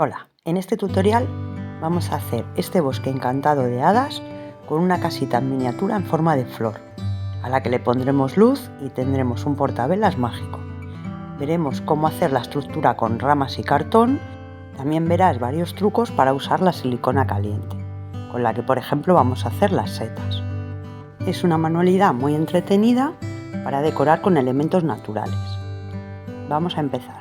Hola, en este tutorial vamos a hacer este bosque encantado de hadas con una casita en miniatura en forma de flor, a la que le pondremos luz y tendremos un portavelas mágico. Veremos cómo hacer la estructura con ramas y cartón. También verás varios trucos para usar la silicona caliente, con la que por ejemplo vamos a hacer las setas. Es una manualidad muy entretenida para decorar con elementos naturales. Vamos a empezar.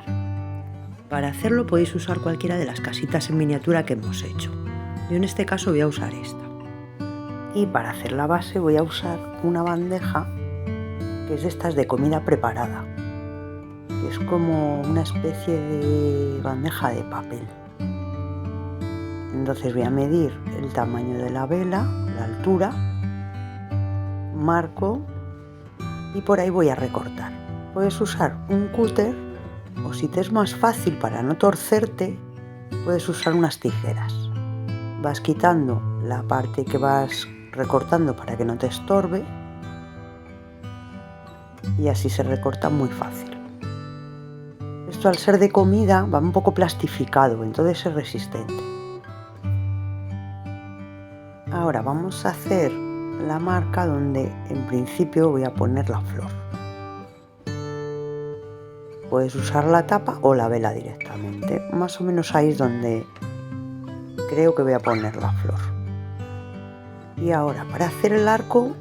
Para hacerlo podéis usar cualquiera de las casitas en miniatura que hemos hecho. Yo en este caso voy a usar esta. Y para hacer la base voy a usar una bandeja que es de estas de comida preparada, que es como una especie de bandeja de papel. Entonces voy a medir el tamaño de la vela, la altura, marco y por ahí voy a recortar. Puedes usar un cúter o si te es más fácil para no torcerte, puedes usar unas tijeras. Vas quitando la parte que vas recortando para que no te estorbe y así se recorta muy fácil. Esto al ser de comida va un poco plastificado, entonces es resistente. Ahora vamos a hacer la marca donde en principio voy a poner la flor. Puedes usar la tapa o la vela directamente. Más o menos ahí es donde creo que voy a poner la flor. Y ahora para hacer el arco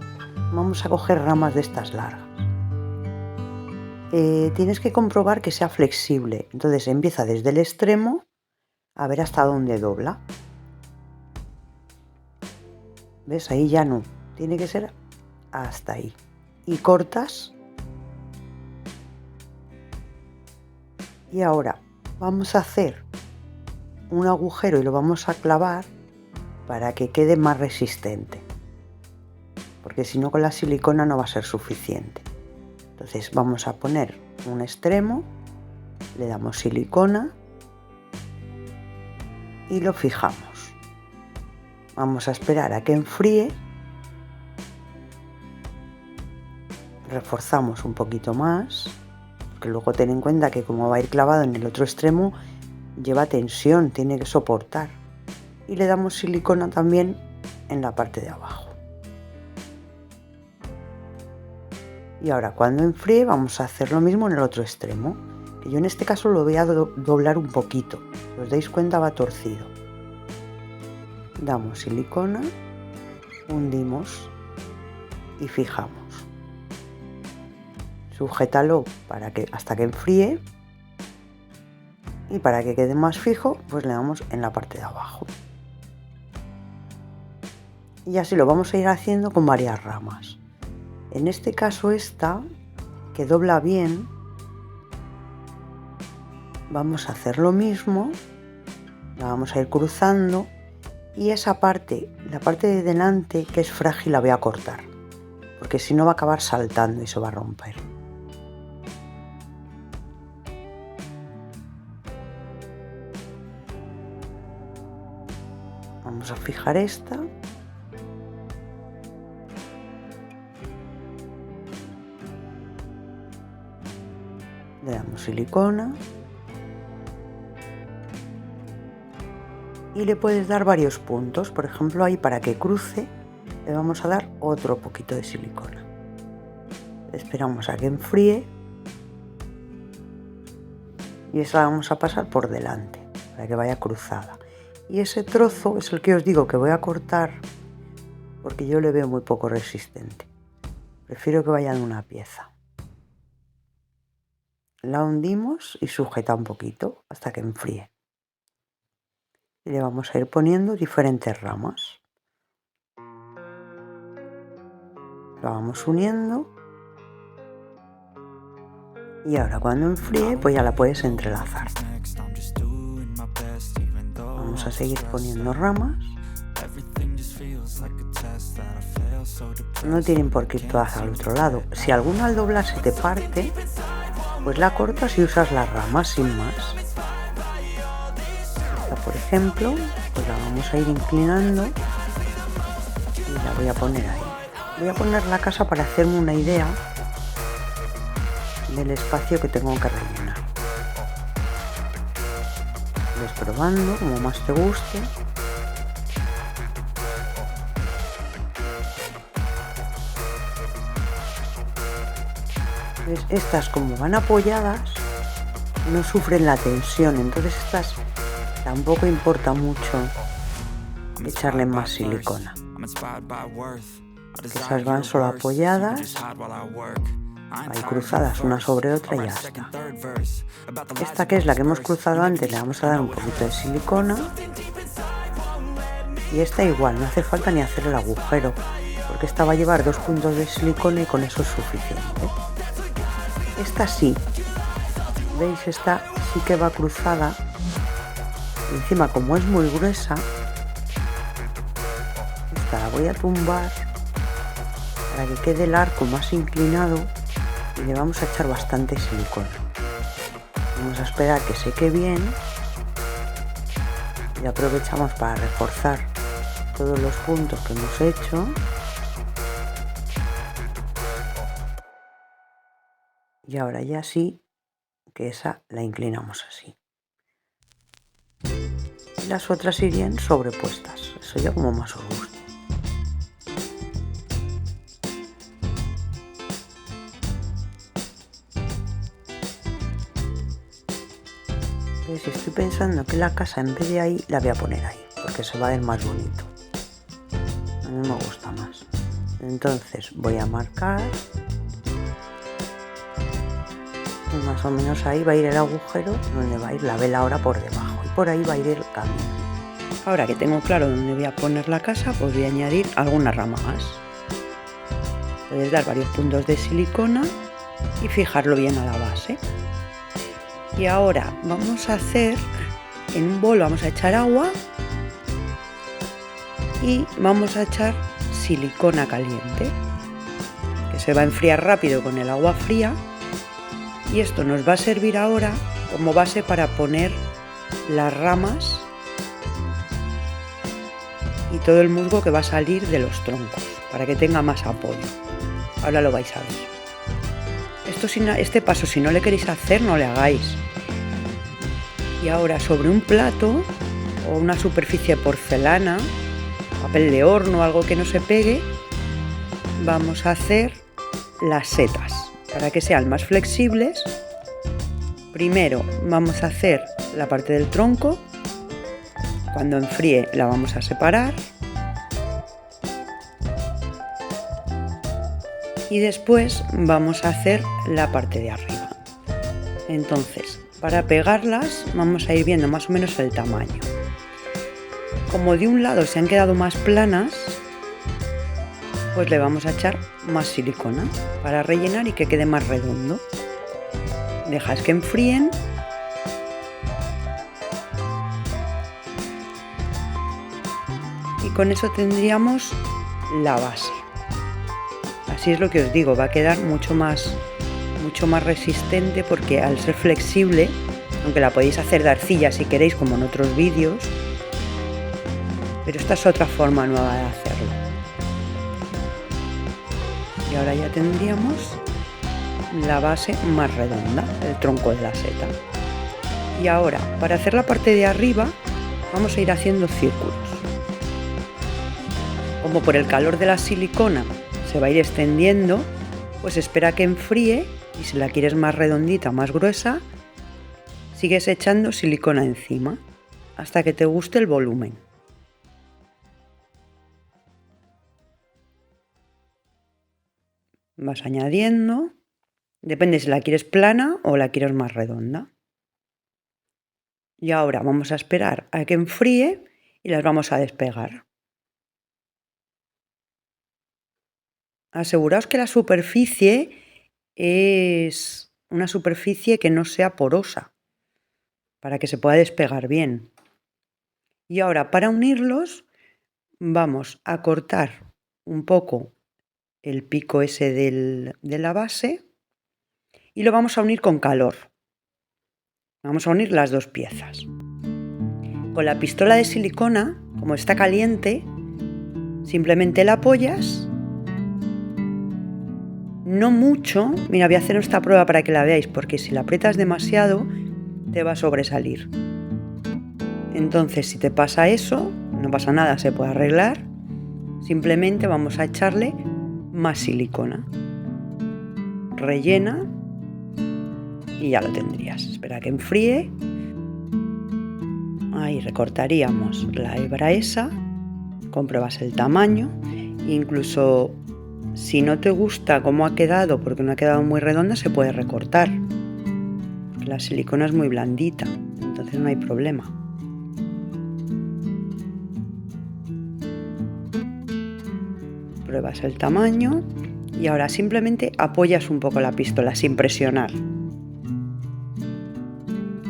vamos a coger ramas de estas largas. Tienes que comprobar que sea flexible. Entonces empieza desde el extremo a ver hasta dónde dobla. ¿Ves? Ahí ya no. Tiene que ser hasta ahí. Y cortas. Y ahora vamos a hacer un agujero y lo vamos a clavar para que quede más resistente, porque si no con la silicona no va a ser suficiente. Entonces vamos a poner un extremo, le damos silicona y lo fijamos. Vamos a esperar a que enfríe, reforzamos un poquito más, porque luego ten en cuenta que como va a ir clavado en el otro extremo, lleva tensión, tiene que soportar. Y le damos silicona también en la parte de abajo. Y ahora cuando enfríe vamos a hacer lo mismo en el otro extremo, que yo en este caso lo voy a doblar un poquito. Si os dais cuenta va torcido. Damos silicona, hundimos y fijamos. Sujétalo hasta que enfríe y para que quede más fijo pues le damos en la parte de abajo. Y así lo vamos a ir haciendo con varias ramas. En este caso esta, que dobla bien, vamos a hacer lo mismo, la vamos a ir cruzando y esa parte, la parte de delante que es frágil la voy a cortar, porque si no va a acabar saltando y se va a romper. Vamos a fijar esta. Le damos silicona. Y le puedes dar varios puntos. Por ejemplo, ahí para que cruce le vamos a dar otro poquito de silicona. Esperamos a que enfríe. Y esa la vamos a pasar por delante para que vaya cruzada. Y ese trozo es el que os digo que voy a cortar porque yo le veo muy poco resistente. Prefiero que vaya en una pieza. La hundimos y sujeta un poquito hasta que enfríe. Y le vamos a ir poniendo diferentes ramas. Lo vamos uniendo. Y ahora cuando enfríe pues ya la puedes entrelazar. Vamos a seguir poniendo ramas. No tienen por qué ir todas al otro lado. Si alguna al doblar se te parte, pues la cortas y usas las ramas sin más. Esta, por ejemplo, pues la vamos a ir inclinando y la voy a poner ahí. Voy a poner la casa para hacerme una idea del espacio que tengo que rellenar. probando como más te guste. Pues estas, como van apoyadas, no sufren la tensión, entonces estas tampoco importa mucho echarle más silicona. Esas van solo apoyadas, ahí cruzadas una sobre otra y ya está. Esta, que es la que hemos cruzado antes, le vamos a dar un poquito de silicona. Y esta igual, no hace falta ni hacer el agujero, porque esta va a llevar 2 puntos de silicona y con eso es suficiente. Esta sí, ¿veis? Esta sí que va cruzada. Y encima, como es muy gruesa, esta la voy a tumbar para que quede el arco más inclinado y le vamos a echar bastante silicona. Vamos a esperar que seque bien y aprovechamos para reforzar todos los puntos que hemos hecho. Y ahora ya sí, que esa la inclinamos así. Y las otras irían sobrepuestas, eso ya como más os guste. Entonces estoy pensando que la casa, en vez de ahí, la voy a poner ahí, porque se va a ver más bonito. A mí me gusta más. Entonces voy a marcar. Y más o menos ahí va a ir el agujero donde va a ir la vela ahora por debajo. Y por ahí va a ir el camino. Ahora que tengo claro dónde voy a poner la casa, pues voy a añadir alguna rama más. Puedes dar varios puntos de silicona y fijarlo bien a la base. Y ahora vamos a hacer, en un bol vamos a echar agua y vamos a echar silicona caliente, que se va a enfriar rápido con el agua fría. Y esto nos va a servir ahora como base para poner las ramas y todo el musgo que va a salir de los troncos, para que tenga más apoyo. Ahora lo vais a ver. Este paso, si no le queréis hacer, no le hagáis. Y ahora, sobre un plato o una superficie de porcelana, papel de horno, algo que no se pegue, vamos a hacer las setas. Para que sean más flexibles, primero vamos a hacer la parte del tronco. Cuando enfríe la vamos a separar. Y después vamos a hacer la parte de arriba. Entonces, para pegarlas vamos a ir viendo más o menos el tamaño. Como de un lado se han quedado más planas, pues le vamos a echar más silicona para rellenar y que quede más redondo. Dejáis que enfríen. Y con eso tendríamos la base. Así es lo que os digo, va a quedar mucho más resistente, porque al ser flexible, aunque la podéis hacer de arcilla si queréis, como en otros vídeos, pero esta es otra forma nueva de hacerlo. Y ahora ya tendríamos la base más redonda, el tronco de la seta. Y ahora, para hacer la parte de arriba, vamos a ir haciendo círculos. Como por el calor de la silicona se va a ir extendiendo, pues espera que enfríe, y si la quieres más redondita, más gruesa, sigues echando silicona encima hasta que te guste el volumen. Vas añadiendo, depende si la quieres plana o la quieres más redonda. Y ahora vamos a esperar a que enfríe y las vamos a despegar. Aseguraos que la superficie es una superficie que no sea porosa, para que se pueda despegar bien. Y ahora, para unirlos, vamos a cortar un poco el pico ese de la base y lo vamos a unir con calor. Vamos a unir las dos piezas. Con la pistola de silicona, como está caliente, simplemente la apoyas. No mucho. Mira, voy a hacer esta prueba para que la veáis, porque si la aprietas demasiado te va a sobresalir. Entonces, si te pasa eso, no pasa nada, se puede arreglar. Simplemente vamos a echarle más silicona. Rellena y ya lo tendrías. Espera que enfríe. Ahí recortaríamos la hebra esa, compruebas el tamaño, incluso si no te gusta cómo ha quedado, porque no ha quedado muy redonda, se puede recortar. La silicona es muy blandita, entonces no hay problema. Pruebas el tamaño y ahora simplemente apoyas un poco la pistola sin presionar.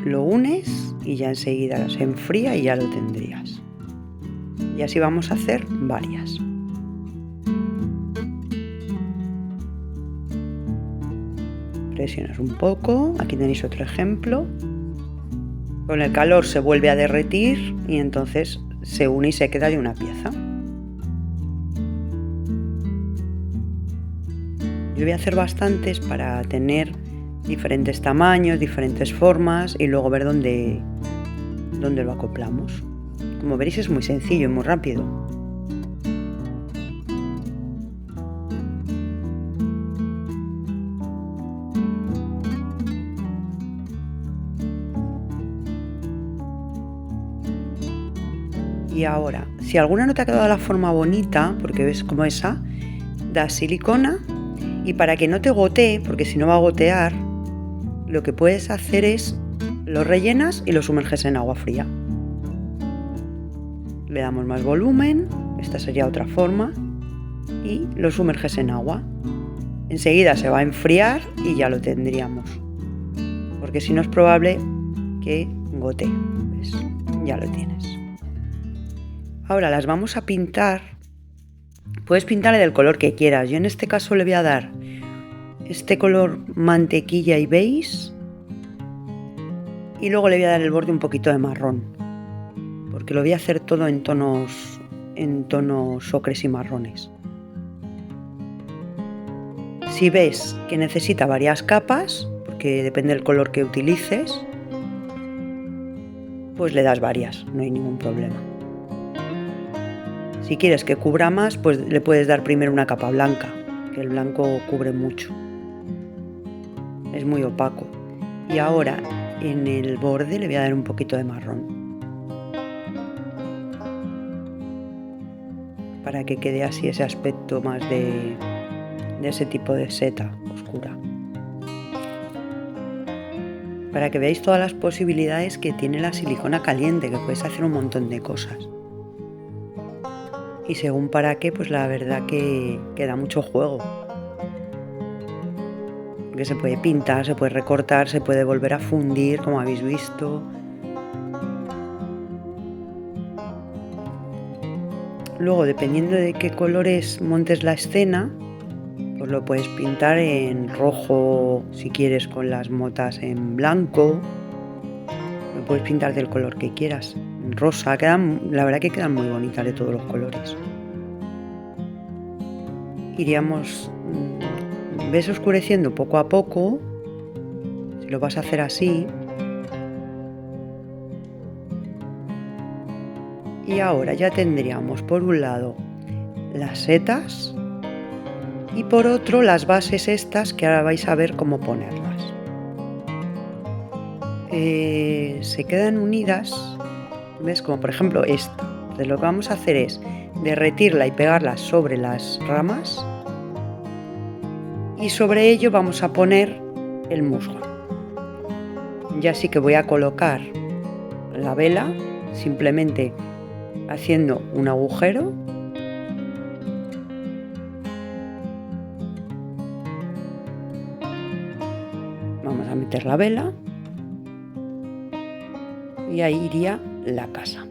Lo unes y ya enseguida se enfría y ya lo tendrías. Y así vamos a hacer varias. Presionas un poco, aquí tenéis otro ejemplo. Con el calor se vuelve a derretir y entonces se une y se queda de una pieza. Yo voy a hacer bastantes para tener diferentes tamaños, diferentes formas y luego ver dónde lo acoplamos. Como veréis es muy sencillo y muy rápido. Y ahora, si alguna no te ha quedado la forma bonita, porque ves como esa, das silicona y para que no te gotee, porque si no va a gotear, lo que puedes hacer es lo rellenas y lo sumerges en agua fría. Le damos más volumen, esta sería otra forma, y lo sumerges en agua. Enseguida se va a enfriar y ya lo tendríamos, porque si no es probable que gotee. ¿Ves? Ya lo tienes. Ahora las vamos a pintar. Puedes pintarle del color que quieras. Yo en este caso le voy a dar este color mantequilla y beige y luego le voy a dar el borde un poquito de marrón, porque lo voy a hacer todo en tonos ocres y marrones. Si ves que necesita varias capas, porque depende del color que utilices, pues le das varias, no hay ningún problema. Si quieres que cubra más, pues le puedes dar primero una capa blanca, que el blanco cubre mucho. Es muy opaco. Y ahora en el borde le voy a dar un poquito de marrón, para que quede así ese aspecto más de ese tipo de seta oscura. Para que veáis todas las posibilidades que tiene la silicona caliente, que puedes hacer un montón de cosas. Y según para qué, pues la verdad que da mucho juego. Porque se puede pintar, se puede recortar, se puede volver a fundir, como habéis visto. Luego, dependiendo de qué colores montes la escena, pues lo puedes pintar en rojo, si quieres con las motas en blanco. Lo puedes pintar del color que quieras. En rosa, la verdad que quedan muy bonitas de todos los colores. Iríamos, ves oscureciendo poco a poco, si lo vas a hacer así. Y ahora ya tendríamos por un lado las setas y por otro las bases estas que ahora vais a ver cómo ponerlas. Se quedan unidas, ¿ves? Como por ejemplo esta. Entonces lo que vamos a hacer es derretirla y pegarla sobre las ramas y sobre ello vamos a poner el musgo. Ya sí que voy a colocar la vela simplemente haciendo un agujero vamos a meter la vela y ahí iría la casa.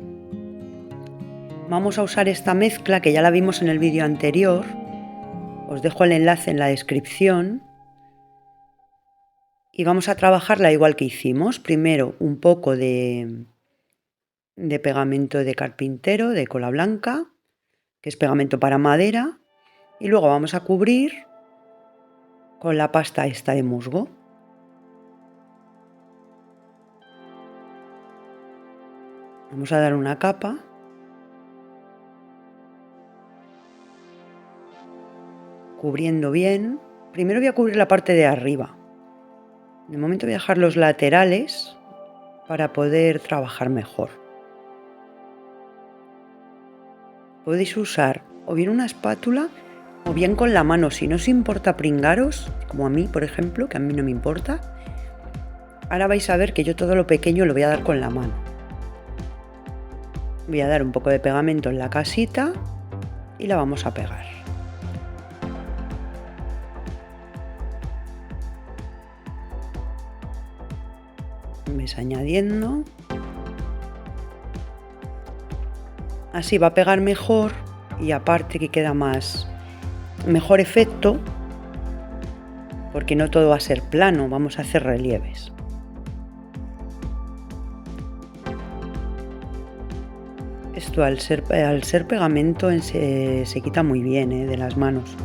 Vamos a usar esta mezcla que ya la vimos en el vídeo anterior, os dejo el enlace en la descripción y vamos a trabajarla igual que hicimos. Primero un poco de pegamento de carpintero, de cola blanca, que es pegamento para madera, y luego vamos a cubrir con la pasta esta de musgo. Vamos a dar una capa. Cubriendo bien. Primero voy a cubrir la parte de arriba. De momento voy a dejar los laterales para poder trabajar mejor. Podéis usar o bien una espátula o bien con la mano. Si no os importa pringaros, como a mí por ejemplo, que a mí no me importa. Ahora vais a ver que yo todo lo pequeño lo voy a dar con la mano. Voy a dar un poco de pegamento en la casita y la vamos a pegar. Vais añadiendo. Así va a pegar mejor y aparte que queda mejor efecto, porque no todo va a ser plano, vamos a hacer relieves. Esto al ser pegamento se quita muy bien de las manos.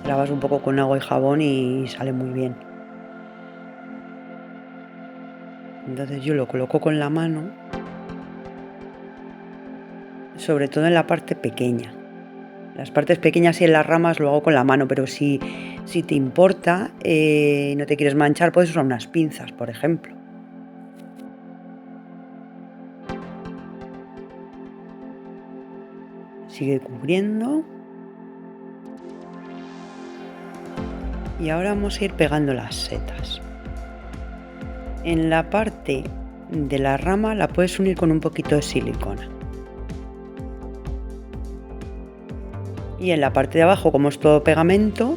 Lavas un poco con agua y jabón y sale muy bien. Entonces yo lo coloco con la mano, sobre todo en la parte pequeña. Las partes pequeñas y en las ramas lo hago con la mano, pero si te importa y no te quieres manchar, puedes usar unas pinzas, por ejemplo. Sigue cubriendo. Y ahora vamos a ir pegando las setas. En la parte de la rama la puedes unir con un poquito de silicona. Y en la parte de abajo, como es todo pegamento,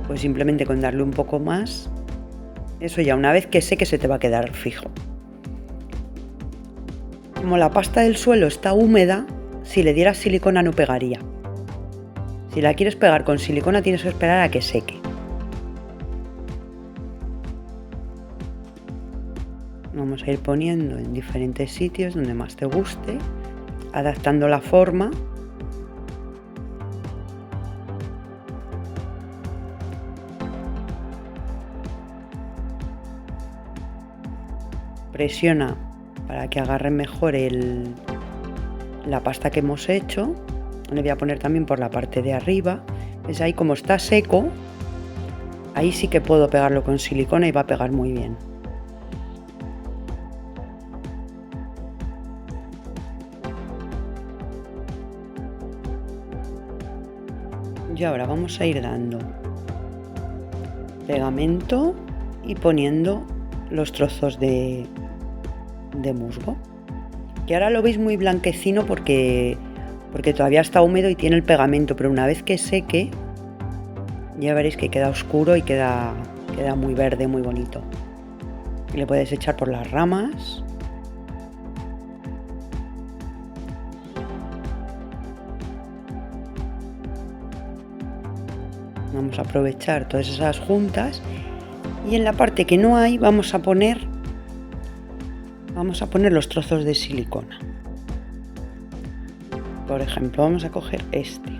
pues simplemente con darle un poco más, eso ya una vez que seque se te va a quedar fijo. Como la pasta del suelo está húmeda, si le dieras silicona no pegaría. Si la quieres pegar con silicona tienes que esperar a que seque. Vamos a ir poniendo en diferentes sitios donde más te guste, adaptando la forma. Presiona para que agarre mejor la pasta que hemos hecho. Le voy a poner también por la parte de arriba. ¿Ves ahí como está seco? Ahí sí que puedo pegarlo con silicona y va a pegar muy bien. Y ahora vamos a ir dando pegamento y poniendo los trozos de musgo, que ahora lo veis muy blanquecino porque todavía está húmedo y tiene el pegamento, pero una vez que seque ya veréis que queda oscuro y queda muy verde, muy bonito. Y le puedes echar por las ramas. Vamos a aprovechar todas esas juntas y en la parte que no hay vamos a poner los trozos de silicona. Por ejemplo, vamos a coger este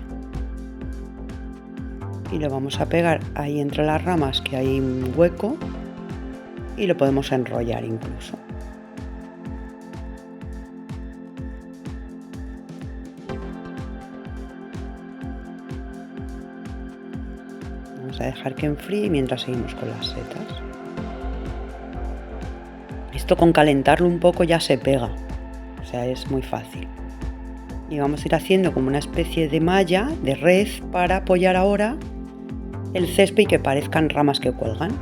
y lo vamos a pegar ahí entre las ramas, que hay un hueco, y lo podemos enrollar incluso. Vamos a dejar que enfríe mientras seguimos con las setas. Esto con calentarlo un poco ya se pega, o sea, es muy fácil. Y vamos a ir haciendo como una especie de malla, de red, para apoyar ahora el césped y que parezcan ramas que cuelgan.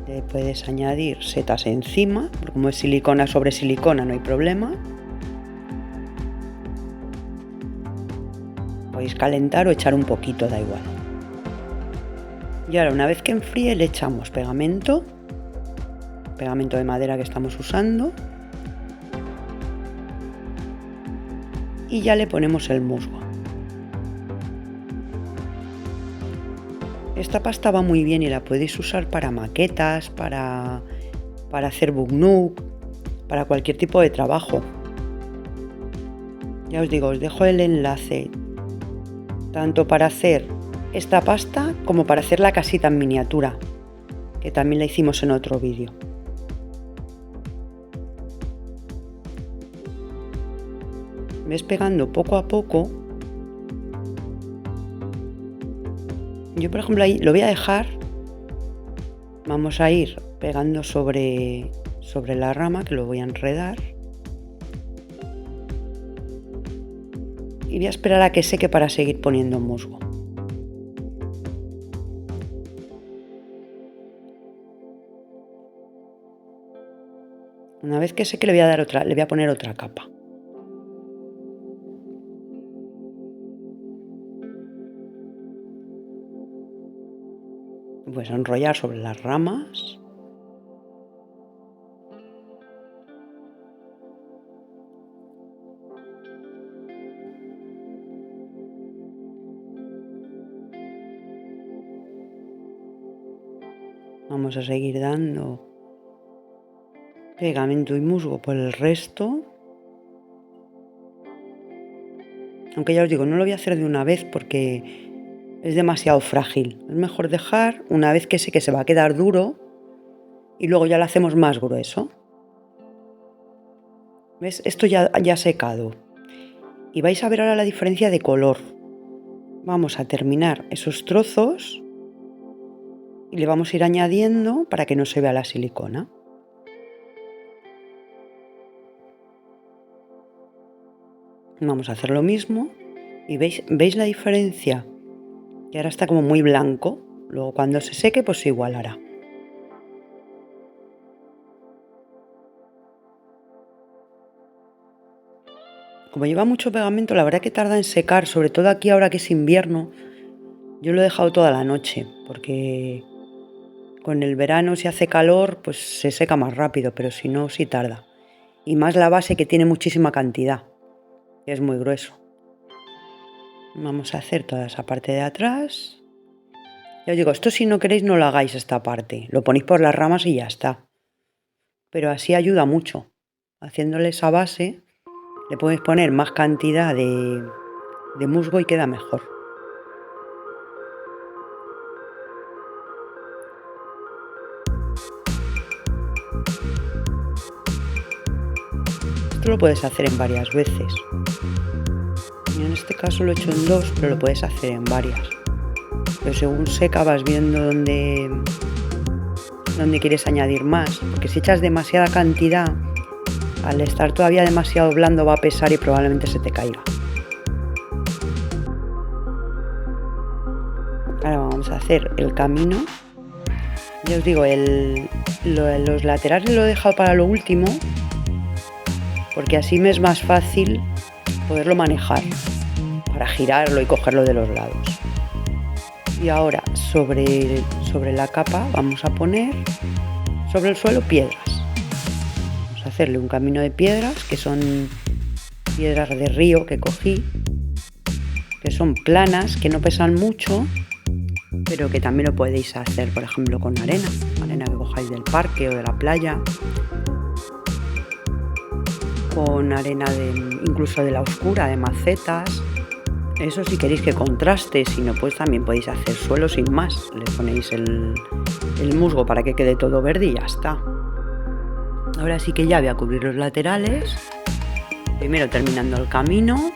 Le puedes añadir setas encima, porque como es silicona sobre silicona no hay problema. Podéis calentar o echar un poquito, da igual. Y ahora una vez que enfríe le echamos pegamento de madera que estamos usando, y ya le ponemos el musgo. Esta pasta va muy bien y la podéis usar para maquetas, para hacer book nook, para cualquier tipo de trabajo. Ya os digo, os dejo el enlace tanto para hacer esta pasta como para hacer la casita en miniatura. que también la hicimos en otro vídeo. Ves pegando poco a poco. Yo, por ejemplo, ahí lo voy a dejar. Vamos a ir pegando sobre la rama, que lo voy a enredar. Y voy a esperar a que seque para seguir poniendo musgo. Una vez que seque le voy a poner otra capa. Pues enrollar sobre las ramas. Vamos a seguir dando pegamento y musgo por el resto. Aunque ya os digo, no lo voy a hacer de una vez porque es demasiado frágil. Es mejor dejar una vez que sé que se va a quedar duro y luego ya lo hacemos más grueso. ¿Ves? Esto ya ha secado. Y vais a ver ahora la diferencia de color. Vamos a terminar esos trozos y le vamos a ir añadiendo para que no se vea la silicona. Vamos a hacer lo mismo y ¿veis la diferencia? Y ahora está como muy blanco. Luego cuando se seque pues se igualará. Como lleva mucho pegamento, la verdad que tarda en secar, sobre todo aquí ahora que es invierno. Yo lo he dejado toda la noche porque con el verano, si hace calor, pues se seca más rápido, pero si no, sí tarda. Y más la base, que tiene muchísima cantidad, es muy grueso. Vamos a hacer toda esa parte de atrás. Ya os digo, esto si no queréis no lo hagáis esta parte, lo ponéis por las ramas y ya está. Pero así ayuda mucho. Haciéndole esa base, le podéis poner más cantidad de musgo y queda mejor. Esto lo puedes hacer en varias veces. Yo en este caso lo he hecho en 2, pero lo puedes hacer en varias. Pero según seca vas viendo dónde quieres añadir más. Porque si echas demasiada cantidad, al estar todavía demasiado blando va a pesar y probablemente se te caiga. Ahora vamos a hacer el camino. Ya os digo, los laterales lo he dejado para lo último, porque así me es más fácil poderlo manejar para girarlo y cogerlo de los lados. Y ahora sobre la capa vamos a poner sobre el suelo piedras. Vamos a hacerle un camino de piedras, que son piedras de río que cogí, que son planas, que no pesan mucho, pero que también lo podéis hacer, por ejemplo, con arena que cojáis del parque o de la playa, con arena incluso de la oscura, de macetas. Eso si queréis que contraste, si no pues también podéis hacer suelo sin más. Le ponéis el musgo para que quede todo verde y ya está. Ahora sí que ya voy a cubrir los laterales. Primero terminando el camino,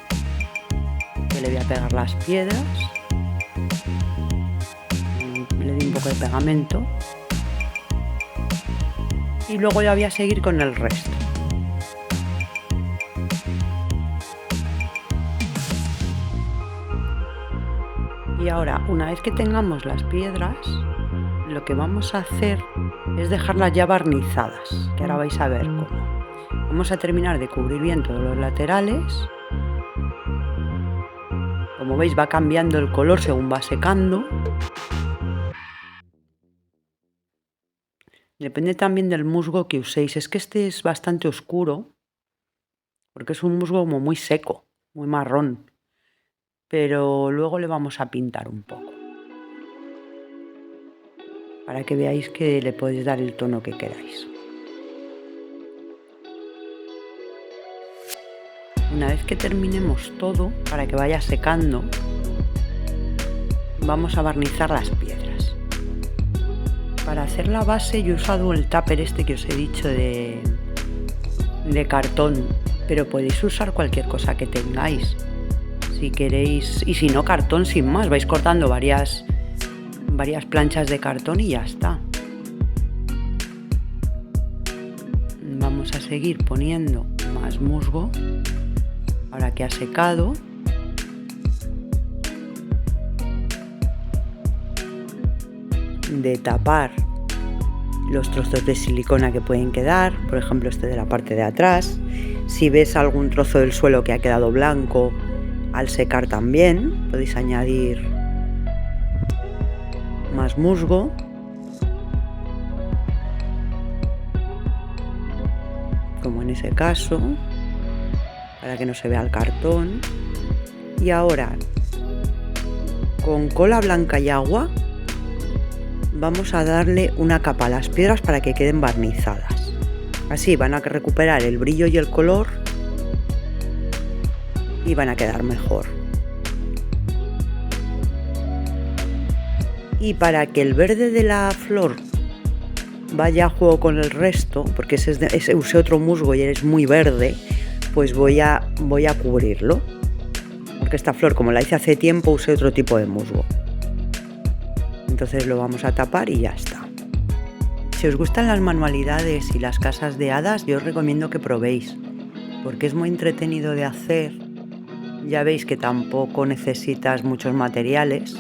que le voy a pegar las piedras. Le doy un poco de pegamento. Y luego ya voy a seguir con el resto. Y ahora, una vez que tengamos las piedras, lo que vamos a hacer es dejarlas ya barnizadas, que ahora vais a ver cómo. Vamos a terminar de cubrir bien todos los laterales. Como veis va cambiando el color según va secando. Depende también del musgo que uséis. Es que este es bastante oscuro, porque es un musgo como muy seco, muy marrón. Pero luego le vamos a pintar un poco, para que veáis que le podéis dar el tono que queráis. Una vez que terminemos todo, para que vaya secando, vamos a barnizar las piedras. Para hacer la base yo he usado el tupper este que os he dicho de cartón, pero podéis usar cualquier cosa que tengáis si queréis, y si no, cartón sin más. Vais cortando varias planchas de cartón y ya está. Vamos a seguir poniendo más musgo ahora que ha secado. De tapar los trozos de silicona que pueden quedar, por ejemplo este de la parte de atrás. Si ves algún trozo del suelo que ha quedado blanco, al secar también podéis añadir más musgo. Como en ese caso, para que no se vea el cartón. Y ahora, con cola blanca y agua, vamos a darle una capa a las piedras para que queden barnizadas. Así van a recuperar el brillo y el color y van a quedar mejor. Y para que el verde de la flor vaya a juego con el resto, porque ese usé otro musgo y es muy verde, pues voy a cubrirlo. Porque esta flor, como la hice hace tiempo, usé otro tipo de musgo. Entonces lo vamos a tapar y ya está. Si os gustan las manualidades y las casas de hadas, yo os recomiendo que probéis, porque es muy entretenido de hacer. Ya veis que tampoco necesitas muchos materiales.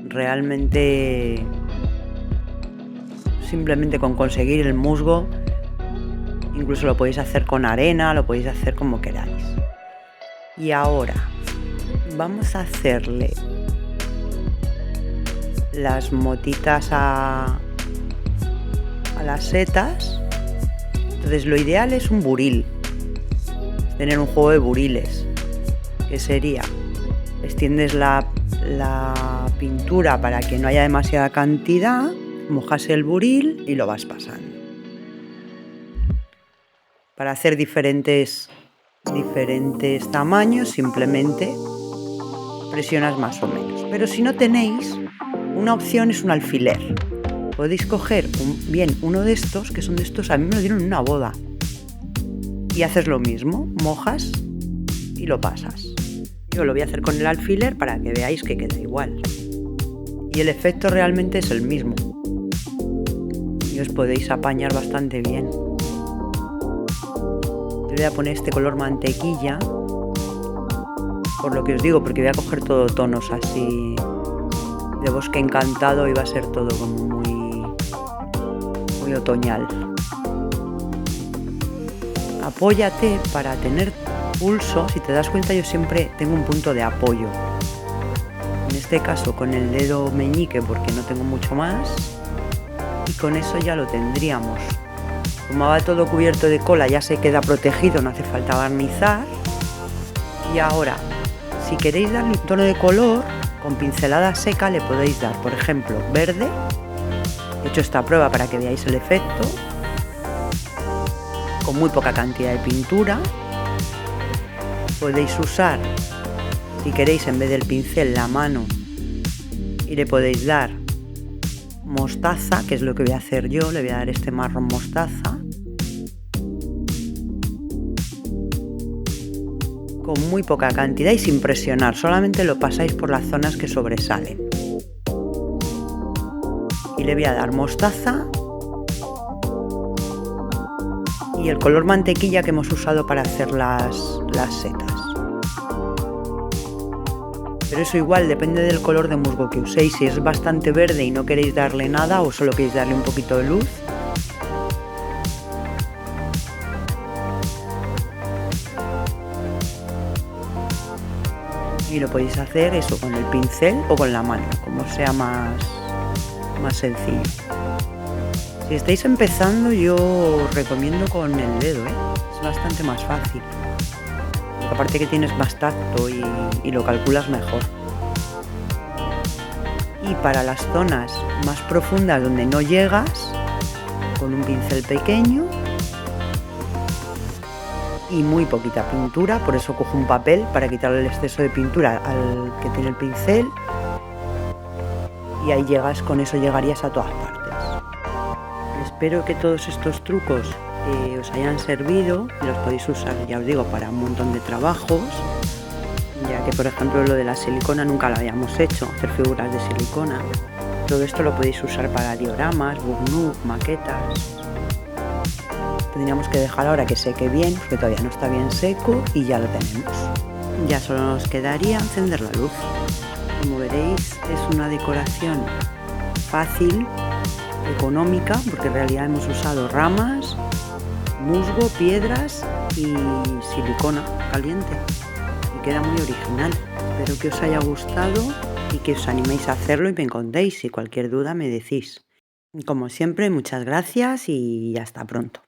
Realmente, simplemente con conseguir el musgo, incluso lo podéis hacer con arena, lo podéis hacer como queráis. Y ahora vamos a hacerle las motitas a las setas. Entonces lo ideal es un buril, tener un juego de buriles, que sería, extiendes la pintura para que no haya demasiada cantidad, mojas el buril y lo vas pasando. Para hacer diferentes tamaños simplemente presionas más o menos. Pero si no tenéis, una opción es un alfiler. Podéis coger uno de estos, que son de estos, a mí me lo dieron en una boda. Y haces lo mismo, mojas y lo pasas. Yo lo voy a hacer con el alfiler para que veáis que queda igual. Y el efecto realmente es el mismo. Y os podéis apañar bastante bien. Yo le voy a poner este color mantequilla, por lo que os digo, porque voy a coger todo tonos así de bosque encantado y va a ser todo como muy otoñal. Apóyate para tener pulso. Si te das cuenta, yo siempre tengo un punto de apoyo. En este caso con el dedo meñique, porque no tengo mucho más, y con eso ya lo tendríamos. Como va todo cubierto de cola, ya se queda protegido, no hace falta barnizar. Y ahora, si queréis darle un tono de color, con pincelada seca le podéis dar, por ejemplo, verde. He hecho esta prueba para que veáis el efecto, con muy poca cantidad de pintura. Podéis usar, si queréis, en vez del pincel, la mano, y le podéis dar mostaza, que es lo que voy a hacer yo. Le voy a dar este marrón mostaza, con muy poca cantidad y sin presionar, solamente lo pasáis por las zonas que sobresalen. Y le voy a dar mostaza y el color mantequilla que hemos usado para hacer las setas. Pero eso igual depende del color de musgo que uséis. Si es bastante verde y no queréis darle nada, o solo queréis darle un poquito de luz, y lo podéis hacer eso con el pincel o con la mano, como sea más sencillo. Si estáis empezando, yo os recomiendo con el dedo, es bastante más fácil, porque aparte que tienes más tacto y lo calculas mejor. Y para las zonas más profundas donde no llegas, con un pincel pequeño y muy poquita pintura, por eso cojo un papel para quitarle el exceso de pintura al que tiene el pincel, y ahí llegas, con eso llegarías a todas partes. Espero que todos estos trucos os hayan servido y los podéis usar, ya os digo, para un montón de trabajos, ya que por ejemplo lo de la silicona nunca lo habíamos hecho, hacer figuras de silicona. Todo esto lo podéis usar para dioramas, book-nook, maquetas. Tendríamos que dejar ahora que seque bien, porque todavía no está bien seco, y ya lo tenemos. Ya solo nos quedaría encender la luz. Como veréis, es una decoración fácil, económica, porque en realidad hemos usado ramas, musgo, piedras y silicona caliente. Y queda muy original. Espero que os haya gustado y que os animéis a hacerlo y me contéis. Si cualquier duda me decís. Como siempre, muchas gracias y hasta pronto.